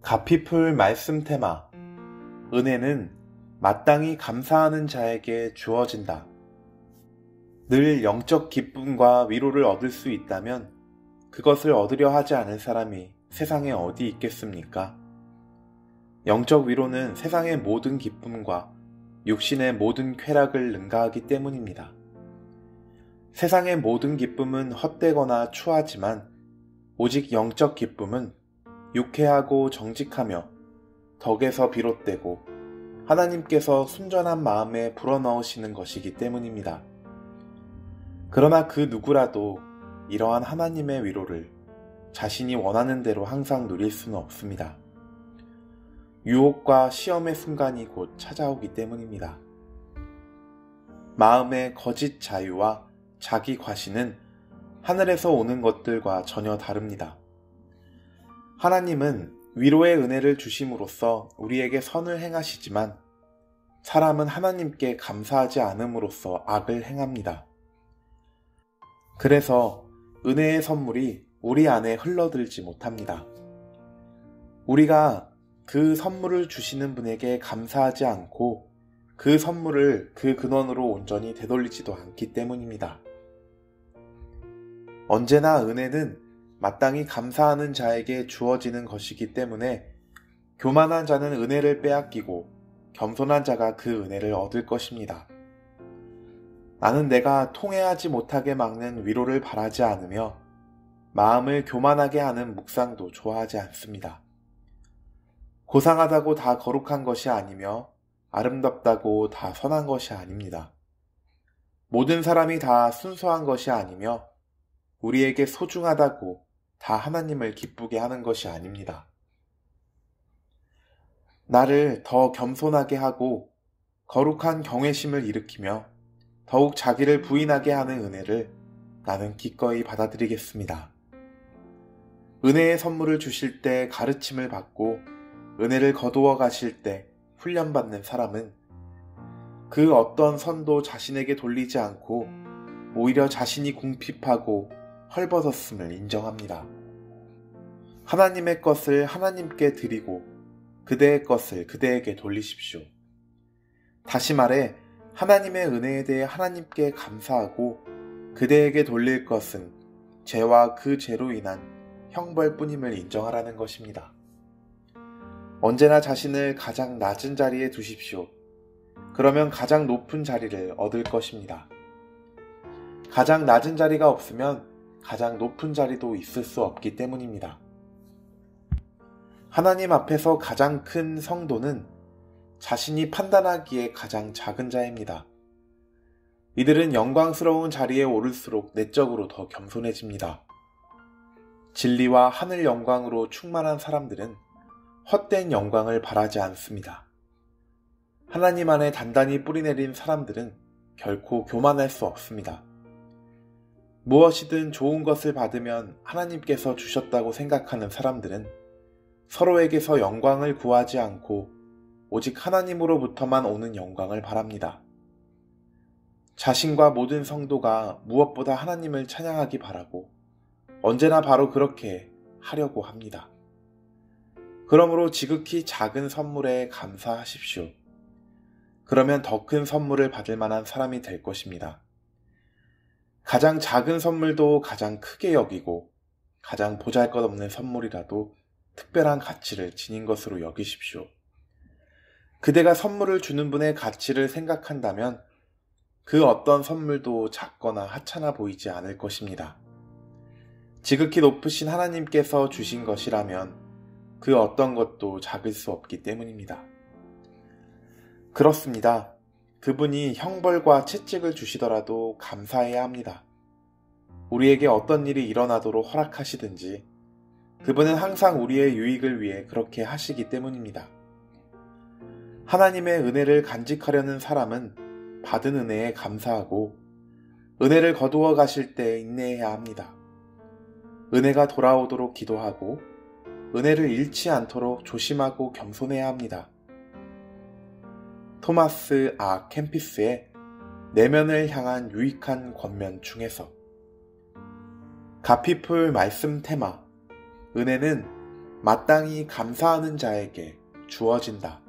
가피풀 말씀 테마. 은혜는 마땅히 감사하는 자에게 주어진다. 늘 영적 기쁨과 위로를 얻을 수 있다면 그것을 얻으려 하지 않은 사람이 세상에 어디 있겠습니까? 영적 위로는 세상의 모든 기쁨과 육신의 모든 쾌락을 능가하기 때문입니다. 세상의 모든 기쁨은 헛되거나 추하지만 오직 영적 기쁨은 유쾌하고 정직하며 덕에서 비롯되고 하나님께서 순전한 마음에 불어넣으시는 것이기 때문입니다. 그러나 그 누구라도 이러한 하나님의 위로를 자신이 원하는 대로 항상 누릴 수는 없습니다. 유혹과 시험의 순간이 곧 찾아오기 때문입니다. 마음의 거짓 자유와 자기 과신은 하늘에서 오는 것들과 전혀 다릅니다. 하나님은 위로의 은혜를 주심으로써 우리에게 선을 행하시지만 사람은 하나님께 감사하지 않음으로써 악을 행합니다. 그래서 은혜의 선물이 우리 안에 흘러들지 못합니다. 우리가 그 선물을 주시는 분에게 감사하지 않고 그 선물을 그 근원으로 온전히 되돌리지도 않기 때문입니다. 언제나 은혜는 마땅히 감사하는 자에게 주어지는 것이기 때문에 교만한 자는 은혜를 빼앗기고 겸손한 자가 그 은혜를 얻을 것입니다. 나는 내가 통회하지 못하게 막는 위로를 바라지 않으며 마음을 교만하게 하는 묵상도 좋아하지 않습니다. 고상하다고 다 거룩한 것이 아니며 아름답다고 다 선한 것이 아닙니다. 모든 사람이 다 순수한 것이 아니며 우리에게 소중하다고 다 하나님을 기쁘게 하는 것이 아닙니다. 나를 더 겸손하게 하고 거룩한 경외심을 일으키며 더욱 자기를 부인하게 하는 은혜를 나는 기꺼이 받아들이겠습니다. 은혜의 선물을 주실 때 가르침을 받고 은혜를 거두어 가실 때 훈련받는 사람은 그 어떤 선도 자신에게 돌리지 않고 오히려 자신이 궁핍하고 헐벗었음을 인정합니다. 하나님의 것을 하나님께 드리고 그대의 것을 그대에게 돌리십시오. 다시 말해 하나님의 은혜에 대해 하나님께 감사하고 그대에게 돌릴 것은 죄와 그 죄로 인한 형벌뿐임을 인정하라는 것입니다. 언제나 자신을 가장 낮은 자리에 두십시오. 그러면 가장 높은 자리를 얻을 것입니다. 가장 낮은 자리가 없으면 가장 높은 자리도 있을 수 없기 때문입니다. 하나님 앞에서 가장 큰 성도는 자신이 판단하기에 가장 작은 자입니다. 이들은 영광스러운 자리에 오를수록 내적으로 더 겸손해집니다. 진리와 하늘 영광으로 충만한 사람들은 헛된 영광을 바라지 않습니다. 하나님 안에 단단히 뿌리내린 사람들은 결코 교만할 수 없습니다. 무엇이든 좋은 것을 받으면 하나님께서 주셨다고 생각하는 사람들은 서로에게서 영광을 구하지 않고 오직 하나님으로부터만 오는 영광을 바랍니다. 자신과 모든 성도가 무엇보다 하나님을 찬양하기 바라고 언제나 바로 그렇게 하려고 합니다. 그러므로 지극히 작은 선물에 감사하십시오. 그러면 더 큰 선물을 받을 만한 사람이 될 것입니다. 가장 작은 선물도 가장 크게 여기고 가장 보잘것없는 선물이라도 특별한 가치를 지닌 것으로 여기십시오. 그대가 선물을 주는 분의 가치를 생각한다면 그 어떤 선물도 작거나 하찮아 보이지 않을 것입니다. 지극히 높으신 하나님께서 주신 것이라면 그 어떤 것도 작을 수 없기 때문입니다. 그렇습니다. 그분이 형벌과 채찍을 주시더라도 감사해야 합니다. 우리에게 어떤 일이 일어나도록 허락하시든지 그분은 항상 우리의 유익을 위해 그렇게 하시기 때문입니다. 하나님의 은혜를 간직하려는 사람은 받은 은혜에 감사하고 은혜를 거두어 가실 때 인내해야 합니다. 은혜가 돌아오도록 기도하고 은혜를 잃지 않도록 조심하고 겸손해야 합니다. 토마스 아 캠피스의 내면을 향한 유익한 권면 중에서 가피풀 말씀 테마. 은혜는 마땅히 감사하는 자에게 주어진다.